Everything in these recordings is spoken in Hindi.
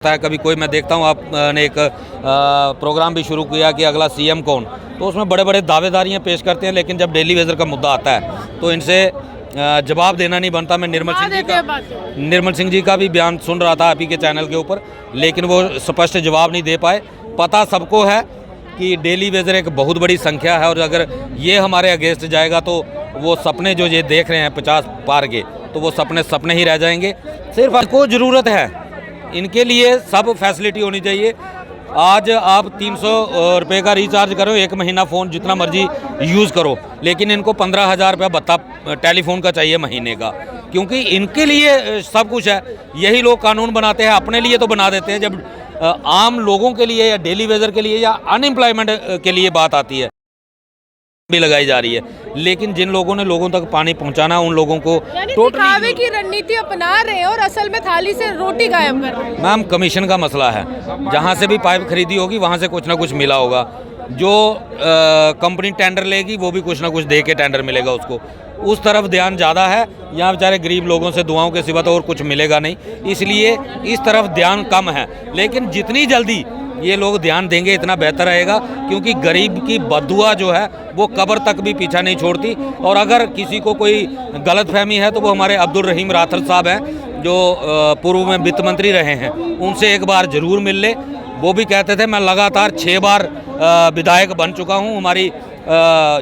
है। कभी कोई मैं देखता हूँ आपने एक प्रोग्राम भी शुरू किया कि अगला सीएम कौन, तो उसमें बड़े बड़े दावेदारियाँ पेश करते हैं, लेकिन जब डेली वेजर का मुद्दा आता है तो इनसे जवाब देना नहीं बनता। मैं निर्मल सिंह जी का भी बयान सुन रहा था आप ही के चैनल के ऊपर, लेकिन वो स्पष्ट जवाब नहीं दे पाए। पता सबको है कि डेली वेजर एक बहुत बड़ी संख्या है और अगर ये हमारे अगेंस्ट जाएगा तो वो सपने जो ये देख रहे हैं 50 पार के, तो वो सपने ही रह जाएंगे। सिर्फ आपको ज़रूरत है, इनके लिए सब फैसिलिटी होनी चाहिए। आज आप 300 रुपये का रिचार्ज करो, 1 महीना फ़ोन जितना मर्जी यूज़ करो, लेकिन इनको 15,000 रुपया भत्ता टेलीफोन का चाहिए महीने का, क्योंकि इनके लिए सब कुछ है। यही लोग कानून बनाते हैं, अपने लिए तो बना देते हैं, जब आम लोगों के लिए या डेली वेजर के लिए या अनएम्प्लॉयमेंट के लिए बात आती है भी लगाई जा रही है। लेकिन जिन लोगों ने लोगों तक पानी पहुंचाना, उन लोगों को दिखावे की रणनीति अपना रहे हैं और असल में थाली से रोटी गायब कर रहे हैं। मैम, कमीशन का मसला है। जहां से भी पाइप खरीदी होगी वहां से कुछ ना कुछ मिला होगा। जो कंपनी टेंडर लेगी वो भी कुछ ना कुछ दे के टेंडर मिलेगा उसको। उस तरफ ध्यान ज़्यादा है। यहाँ बेचारे गरीब लोगों से दुआओं के सिवा तो और कुछ मिलेगा नहीं, इसलिए इस तरफ ध्यान कम है। लेकिन जितनी जल्दी ये लोग ध्यान देंगे इतना बेहतर रहेगा, क्योंकि गरीब की बद्दुआ जो है वो कब्र तक भी पीछा नहीं छोड़ती। और अगर किसी को कोई गलतफहमी है तो वो हमारे अब्दुल रहीम राठौर साहब हैं, जो पूर्व में वित्त मंत्री रहे हैं, उनसे एक बार ज़रूर मिल ले। वो भी कहते थे मैं लगातार 6 बार विधायक बन चुका हूँ। हमारी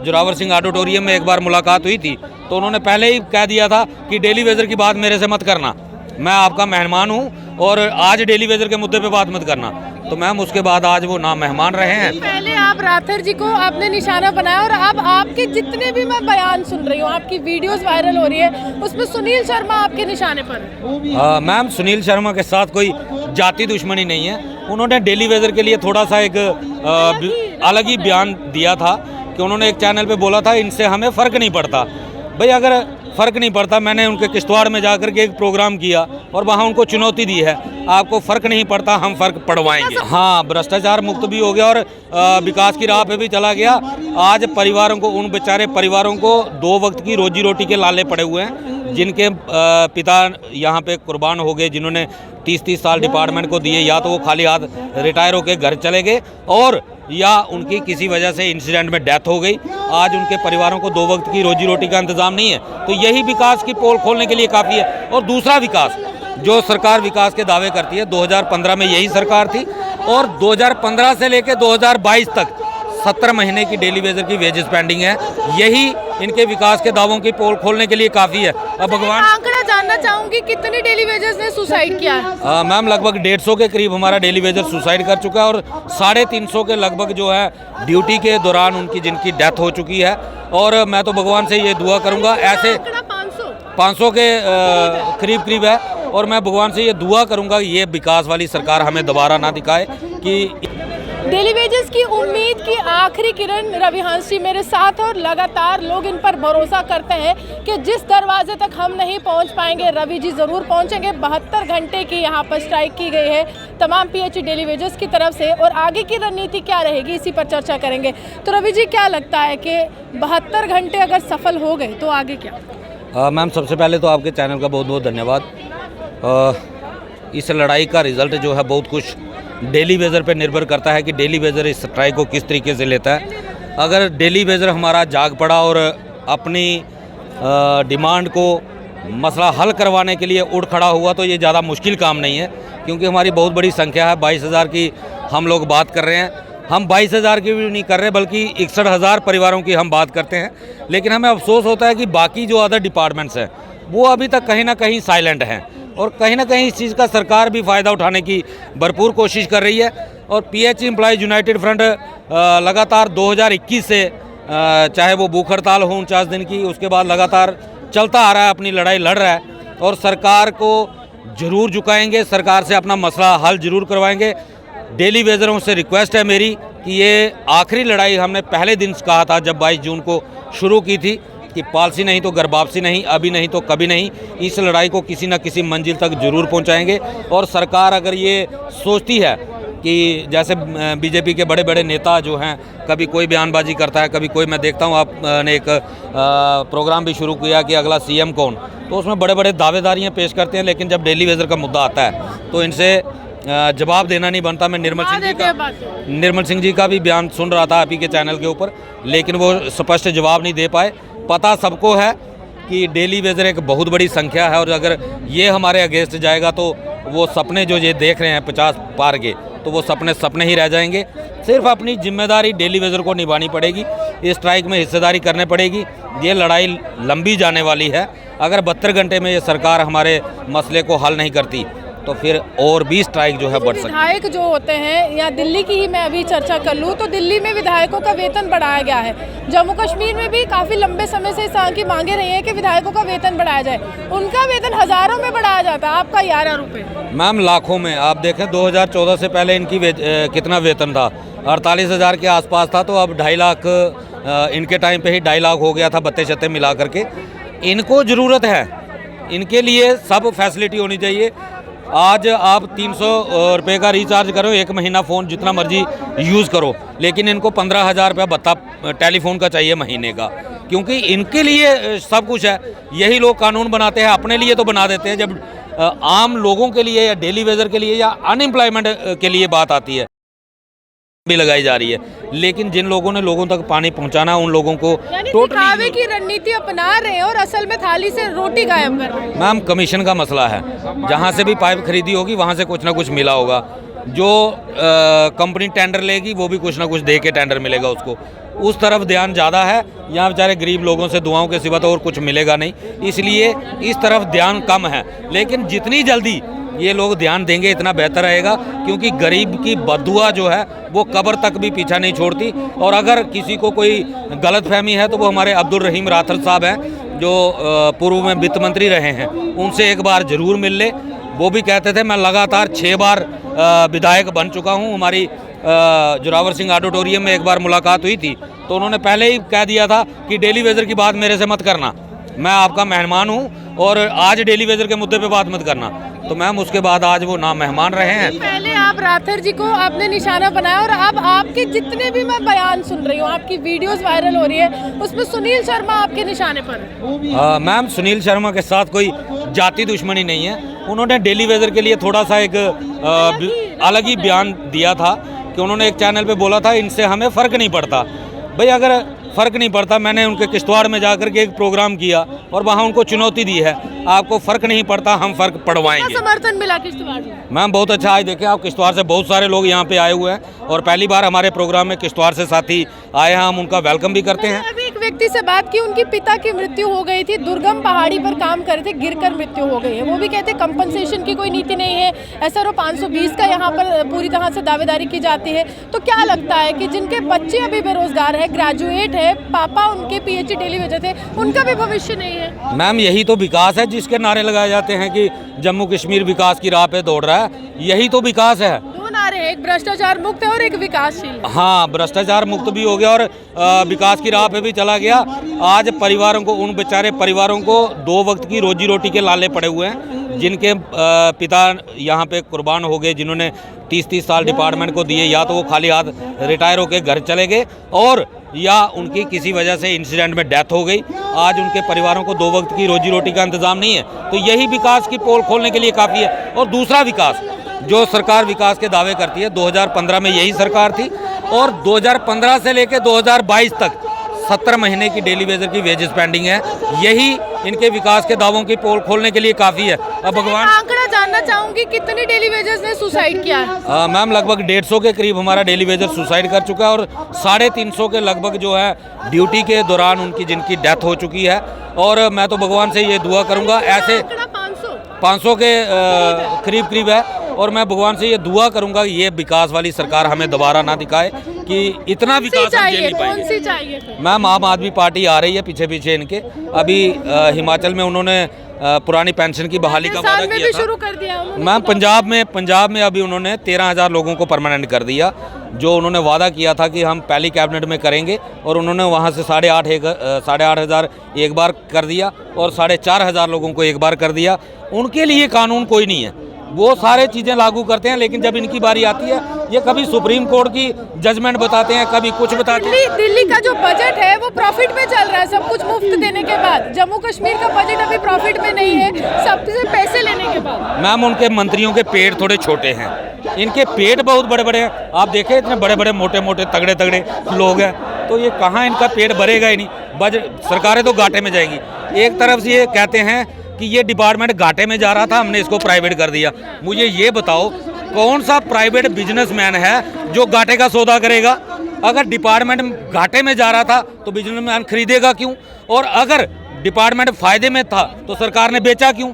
जोरावर सिंह ऑडिटोरियम में एक बार मुलाकात हुई थी, तो उन्होंने पहले ही कह दिया था कि डेली वेजर की बात मेरे से मत करना, मैं आपका मेहमान हूँ, और आज डेली वेजर के मुद्दे पे बात मत करना। तो मैम उसके बाद आज वो ना मेहमान रहे हैं। पहले आप राठौर जी को आपने निशाना बनाया और अब आपके जितने भी मैं बयान सुन रही हूँ, आपकी वीडियोस वायरल हो रही है, उसमें सुनील शर्मा आपके निशाने पर। मैम, सुनील शर्मा के साथ कोई जाति दुश्मनी नहीं है। उन्होंने डेली वेजर के लिए थोड़ा सा एक अलग ही बयान दिया था कि उन्होंने एक चैनल पे बोला था इनसे हमें फ़र्क नहीं पड़ता। भाई, अगर फ़र्क नहीं पड़ता, मैंने उनके किश्तवाड़ में जाकर के एक प्रोग्राम किया और वहाँ उनको चुनौती दी है, आपको फ़र्क नहीं पड़ता, हम फ़र्क पड़वाएंगे। हाँ, भ्रष्टाचार मुक्त भी हो गया और विकास की राह पे भी चला गया। आज परिवारों को, उन बेचारे परिवारों को 2 वक्त की रोजी रोटी के लाले पड़े हुए हैं, जिनके पिता यहाँ पे कुर्बान हो गए, जिन्होंने 30-30 साल डिपार्टमेंट को दिए, या तो वो खाली हाथ रिटायर होकर घर चले गए और या उनकी किसी वजह से इंसिडेंट में डेथ हो गई। आज उनके परिवारों को 2 वक्त की रोजी रोटी का इंतजाम नहीं है, तो यही विकास की पोल खोलने के लिए काफ़ी है। और दूसरा विकास, जो सरकार विकास के दावे करती है, 2015 में यही सरकार थी और 2015 से लेकर 2022 तक 17 महीने की डेली वेजर की वेजेस पेंडिंग है। यही इनके विकास के दावों की पोल खोलने के लिए काफ़ी है। अब भगवान, आंकड़ा जानना चाहूंगी, कितने डेली वेजर्स ने सुसाइड किया है? मैम, लगभग 150 के करीब हमारा डेली वेजर सुसाइड कर चुका है और 350 के लगभग जो है ड्यूटी के दौरान उनकी जिनकी डेथ हो चुकी है। और मैं तो भगवान से ये दुआ करूँगा, ऐसे 500 के करीब है, और मैं भगवान से ये दुआ करूँगा ये विकास वाली सरकार हमें दोबारा ना दिखाए। कि डेली वेजेस की उम्मीद की आखिरी किरण रवि हंस जी मेरे साथ, और लगातार लोग इन पर भरोसा करते हैं कि जिस दरवाजे तक हम नहीं पहुंच पाएंगे, रवि जी ज़रूर पहुंचेंगे। 72 घंटे की यहां पर स्ट्राइक की गई है तमाम पीएचई डेली वेजेस की तरफ से, और आगे की रणनीति क्या रहेगी इसी पर चर्चा करेंगे। तो रवि जी, क्या लगता है कि 72 घंटे अगर सफल हो गए तो आगे क्या? मैम, सबसे पहले तो आपके चैनल का बहुत बहुत धन्यवाद। इस लड़ाई का रिज़ल्ट जो है बहुत कुछ डेली वेजर पे निर्भर करता है कि डेली वेजर इस स्ट्राइक को किस तरीके से लेता है। अगर डेली वेजर हमारा जाग पड़ा और अपनी डिमांड को मसला हल करवाने के लिए उठ खड़ा हुआ, तो ये ज़्यादा मुश्किल काम नहीं है, क्योंकि हमारी बहुत बड़ी संख्या है। 22,000 की हम लोग बात कर रहे हैं। हम 22,000 की भी नहीं कर रहे, बल्कि 61,000 परिवारों की हम बात करते हैं। लेकिन हमें अफसोस होता है कि बाकी जो अदर डिपार्टमेंट्स हैं वो अभी तक कहीं ना कहीं साइलेंट हैं, और कहीं ना कहीं इस चीज़ का सरकार भी फ़ायदा उठाने की भरपूर कोशिश कर रही है। और पीएचई एम्प्लॉयज़ यूनाइटेड फ्रंट लगातार 2021 से, चाहे वो भूख हड़ताल हो 49 दिन की, उसके बाद लगातार चलता आ रहा है, अपनी लड़ाई लड़ रहा है, और सरकार को ज़रूर झुकाएंगे, सरकार से अपना मसला हल ज़रूर करवाएंगे। डेली वेजरों से रिक्वेस्ट है मेरी कि ये आखिरी लड़ाई हमने पहले दिन कहा था जब 22 जून को शुरू की थी कि पॉलिसी नहीं तो घर वापसी नहीं, अभी नहीं तो कभी नहीं। इस लड़ाई को किसी न किसी मंजिल तक जरूर पहुंचाएंगे। और सरकार अगर ये सोचती है कि जैसे बीजेपी के बड़े बड़े नेता जो हैं, कभी कोई बयानबाजी करता है, कभी कोई, मैं देखता हूँ आपने एक प्रोग्राम भी शुरू किया कि अगला सीएम कौन, तो उसमें बड़े बड़े दावेदारियाँ पेश करते हैं, लेकिन जब डेली वेजर का मुद्दा आता है तो इनसे जवाब देना नहीं बनता। मैं निर्मल सिंह जी का भी बयान सुन रहा था आप ही के चैनल के ऊपर, लेकिन वो स्पष्ट जवाब नहीं दे पाए। पता सबको है कि डेली वेजर एक बहुत बड़ी संख्या है और अगर ये हमारे अगेंस्ट जाएगा तो वो सपने जो ये देख रहे हैं 50 पार के, तो वो सपने ही रह जाएंगे। सिर्फ अपनी जिम्मेदारी डेली वेजर को निभानी पड़ेगी, इस स्ट्राइक में हिस्सेदारी करनी पड़ेगी। ये लड़ाई लंबी जाने वाली है। अगर 72 घंटे में ये सरकार हमारे मसले को हल नहीं करती तो फिर और भी स्ट्राइक जो है बढ़ सकती है। विधायक जो होते हैं, या दिल्ली की ही मैं अभी चर्चा कर लूँ तो दिल्ली में विधायकों का वेतन बढ़ाया गया है। जम्मू कश्मीर में भी काफ़ी लंबे समय से इस तरह की मांगे रही हैं कि विधायकों का वेतन बढ़ाया जाए। उनका वेतन हज़ारों में बढ़ाया जाता है, आपका 11 रुपये। मैम लाखों में। आप देखें 2014 से पहले इनकी कितना वेतन था, 48,000 के आसपास था, तो अब 2.5 लाख इनके टाइम पे ही 2.5 लाख हो गया था बत्ते शत्ते मिला करके। इनको ज़रूरत है, इनके लिए सब फैसिलिटी होनी चाहिए। आज आप 300 रुपये का रिचार्ज करो, 1 महीना फ़ोन जितना मर्जी यूज़ करो, लेकिन इनको 15,000 रुपया भत्ता टेलीफोन का चाहिए महीने का, क्योंकि इनके लिए सब कुछ है। यही लोग कानून बनाते हैं, अपने लिए तो बना देते हैं, जब आम लोगों के लिए या डेली वेजर के लिए या अनएम्प्लॉयमेंट के लिए बात आती है भी लगाई जा रही है। लेकिन जिन लोगों ने लोगों तक पानी पहुंचाना, उन लोगों को दिखावे की रणनीति अपना रहे हैं और असल में थाली से रोटी गायब कर रहे हैं। मैम कमीशन का मसला है, जहां से भी पाइप खरीदी होगी वहां से कुछ ना कुछ मिला होगा। जो कंपनी टेंडर लेगी वो भी कुछ ना कुछ दे के टेंडर मिलेगा उसको, उस तरफ ध्यान ज़्यादा है। यहाँ बेचारे गरीब लोगों से दुआओं के सिवा तो और कुछ मिलेगा नहीं, इसलिए इस तरफ ध्यान कम है। लेकिन जितनी जल्दी ये लोग ध्यान देंगे इतना बेहतर रहेगा, क्योंकि गरीब की बददुआ जो है वो कब्र तक भी पीछा नहीं छोड़ती। और अगर किसी को कोई गलतफहमी है तो वो हमारे अब्दुल रहीम राठौर साहब हैं, जो पूर्व में वित्त मंत्री रहे हैं, उनसे एक बार ज़रूर मिल ले। वो भी कहते थे मैं लगातार 6 बार विधायक बन चुका हूँ। हमारी जोरावर सिंह ऑडिटोरियम में एक बार मुलाकात हुई थी तो उन्होंने पहले ही कह दिया था कि डेली वेजर की बात मेरे से मत करना, मैं आपका मेहमान हूँ और आज डेली वेजर के मुद्दे पे बात मत करना। तो मैम उसके बाद आज वो ना मेहमान रहे हैं। पहले आप राठौर जी को आपने निशाना बनाया और अब आपके जितने भी मैं बयान सुन रही हूँ, आपकी वीडियोस वायरल हो रही है, उसमें सुनील शर्मा आपके निशाने पर है। मैम सुनील शर्मा के साथ कोई जाति दुश्मनी नहीं है। उन्होंने डेली वेजर के लिए थोड़ा सा एक अलग ही बयान दिया था कि उन्होंने एक चैनल पे बोला था इनसे हमें फ़र्क नहीं पड़ता। भाई अगर फ़र्क नहीं पड़ता, मैंने उनके किश्तवाड़ में जाकर के एक प्रोग्राम किया और वहाँ उनको चुनौती दी है, आपको फ़र्क नहीं पड़ता, हम फ़र्क पड़वाएंगे। समर्थन मिला किश्तवाड़ में? मैम बहुत अच्छा। आज देखिए आप किश्तवाड़ से बहुत सारे लोग यहाँ पे आए हुए हैं और पहली बार हमारे प्रोग्राम में किश्तवाड़ से साथी आए हैं, हम उनका वेलकम भी करते हैं। अभी एक व्यक्ति से बात की, उनके पिता की मृत्यु हो गई थी, दुर्गम पहाड़ी पर काम कर रहे थे, गिरकर मृत्यु हो गई है। वो भी कहते कंपनसेशन की कोई नीति नहीं है, SRO 520 का यहाँ पर पूरी तरह से दावेदारी की जाती है। तो क्या लगता है कि जिनके बच्चे अभी बेरोजगार है, ग्रेजुएट है, पापा उनके PhD डेली वेजर थे, उनका भी भविष्य नहीं है? मैम यही तो विकास है जिसके नारे लगाए जाते हैं कि जम्मू कश्मीर विकास की राह पे दौड़ रहा है, यही तो विकास है। दो नारे हैं, एक भ्रष्टाचार मुक्त है और एक विकासशील। हाँ, भ्रष्टाचार मुक्त भी हो गया और विकास की राह पे भी चला गया। आज परिवारों को, उन बेचारे परिवारों को 2 वक्त की रोजी रोटी के लाले पड़े हुए हैं, जिनके पिता यहाँ पे कुर्बान हो गए, जिन्होंने 30-30 साल डिपार्टमेंट को दिए, या तो वो खाली हाथ रिटायर होकर घर चले गए और या उनकी किसी वजह से इंसिडेंट में डेथ हो गई। आज उनके परिवारों को 2 वक्त की रोजी रोटी का इंतजाम नहीं है, तो यही विकास की पोल खोलने के लिए काफ़ी है। और दूसरा विकास, जो सरकार विकास के दावे करती है, 2015 में यही सरकार थी और 2015 से लेकर 2022 तक 70 महीने की डेली वेजर की वेजेस पेंडिंग है। यही इनके विकास के दावों की पोल खोलने के लिए काफ़ी है। अब भगवान, आंकड़ा जानना चाहूंगी, कितने डेली वेजर्स ने सुसाइड किया है? मैम लगभग 150 के करीब हमारा डेली वेजर सुसाइड कर चुका है और 350 के लगभग जो है ड्यूटी के दौरान उनकी जिनकी डेथ हो चुकी है। और मैं तो भगवान से ये दुआ करूँगा, ऐसे 500 के करीब है, और मैं भगवान से ये दुआ करूंगा कि ये विकास वाली सरकार हमें दोबारा ना दिखाए कि इतना विकास हम झेल नहीं पाएंगे। कौन सी चाहिए? मैम आम आदमी पार्टी आ रही है पीछे इनके। अभी हिमाचल में उन्होंने पुरानी पेंशन की बहाली का वादा किया था। शुरू कर दिया मैम पंजाब में अभी उन्होंने 13,000 लोगों को परमानेंट कर दिया, जो उन्होंने वादा किया था कि हम पहली कैबिनेट में करेंगे, और उन्होंने वहाँ से 8,500 एक बार कर दिया और 4,500 लोगों को एक बार कर दिया। उनके लिए कानून कोई नहीं है, वो सारे चीज़ें लागू करते हैं, लेकिन जब इनकी बारी आती है ये कभी सुप्रीम कोर्ट की जजमेंट बताते हैं, कभी कुछ बताते हैं। दिल्ली का जो बजट है वो प्रॉफिट में चल रहा है, सब कुछ मुफ्त देने के बाद। जम्मू कश्मीर का बजट अभी प्रॉफिट में नहीं है, सबसे पैसे लेने के बाद। मैम उनके मंत्रियों के पेट थोड़े छोटे हैं, इनके पेट बहुत बड़े बड़े हैं। आप देखें इतने बड़े बड़े मोटे मोटे तगड़े तगड़े लोग हैं, तो ये कहाँ इनका पेट भरेगा ही नहीं। बजट सरकारें तो घाटे में जाएंगी। एक तरफ से ये कहते हैं कि ये डिपार्टमेंट घाटे में जा रहा था, हमने इसको प्राइवेट कर दिया। मुझे ये बताओ कौन सा प्राइवेट बिजनेसमैन है जो घाटे का सौदा करेगा? अगर डिपार्टमेंट घाटे में जा रहा था तो बिजनेसमैन खरीदेगा क्यों? और अगर डिपार्टमेंट फायदे में था तो सरकार ने बेचा क्यों?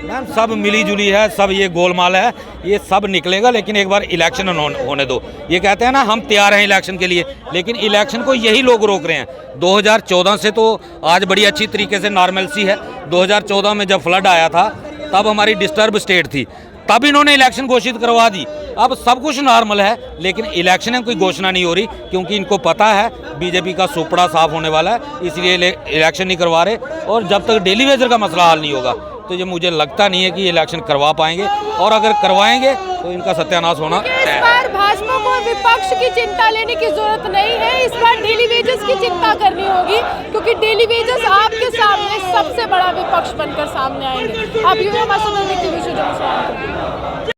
मैम सब मिली जुली है, सब ये गोलमाल है, ये सब निकलेगा। लेकिन एक बार इलेक्शन होने दो। ये कहते हैं ना हम तैयार हैं इलेक्शन के लिए, लेकिन इलेक्शन को यही लोग रोक रहे हैं। 2014 से तो आज बड़ी अच्छी तरीके से नॉर्मलसी है। 2014 में जब फ्लड आया था तब हमारी डिस्टर्ब स्टेट थी, तब इन्होंने इलेक्शन घोषित करवा दी। अब सब कुछ नॉर्मल है, लेकिन इलेक्शन की घोषणा नहीं हो रही, क्योंकि इनको पता है बीजेपी का सुपड़ा साफ होने वाला है, इसलिए इलेक्शन नहीं करवा रहे। और जब तक डेली वेजर का मसला हल नहीं होगा तो ये मुझे लगता नहीं है कि इलेक्शन करवा पाएंगे, और अगर करवाएंगे तो इनका सत्यानाश होना इस बार भाजपा को विपक्ष की चिंता लेने की जरूरत नहीं है, इस बार डेली वेजेस की चिंता करनी होगी, क्योंकि डेली वेजेस आपके सामने सबसे बड़ा विपक्ष बनकर सामने आएंगे। आप यूएम